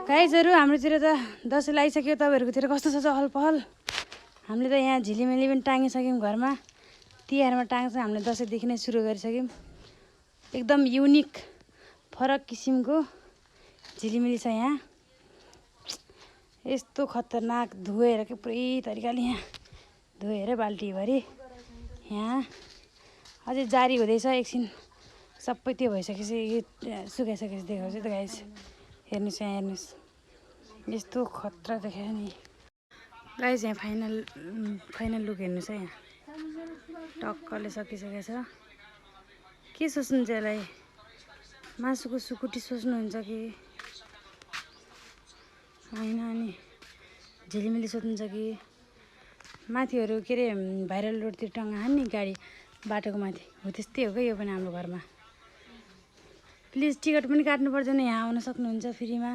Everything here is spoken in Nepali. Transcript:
गाइजहरू हाम्रोतिर त दसैँ लागिसक्यो। तपाईँहरूकोतिर कस्तो छ चहल पहल? हामीले त यहाँ झिलिमिली पनि टाँगिसक्यौँ घरमा। तिहारमा टाँग्छ, हामीले दसैँदेखि नै सुरु गरिसक्यौँ। एकदम युनिक फरक किसिमको झिलिमिली छ यहाँ। यस्तो खतरनाक धोएर के पुरै तरिकाले यहाँ धोएर बाल्टीभरि यहाँ अझै जारी हुँदैछ। एकछिन सबै त्यो भइसकेपछि सुकाइसकेपछि देखाउँछु त गाइस। हेर्नुहोस् यहाँ, हेर्नुहोस् यस्तो खतरा देखायो नि गाइस। यहाँ फाइनल लुक हेर्नुहोस् है। यहाँ टक्कले सकिसकेको छ। के सोच्नुहुन्छ यसलाई? मासुको सुकुटी सोच्नुहुन्छ कि होइन? अनि झिलिमिली सोध्नुहुन्छ कि माथिहरू के अरे भाइरल रोडतिर टङ्गाहान् नि गाडी बाटोको माथि हो, त्यस्तै हो क्या यो पनि हाम्रो घरमा। प्लिज टिकट पनि काट्नु पर्दैन, यहाँ आउन सक्नुहुन्छ फ्रीमा।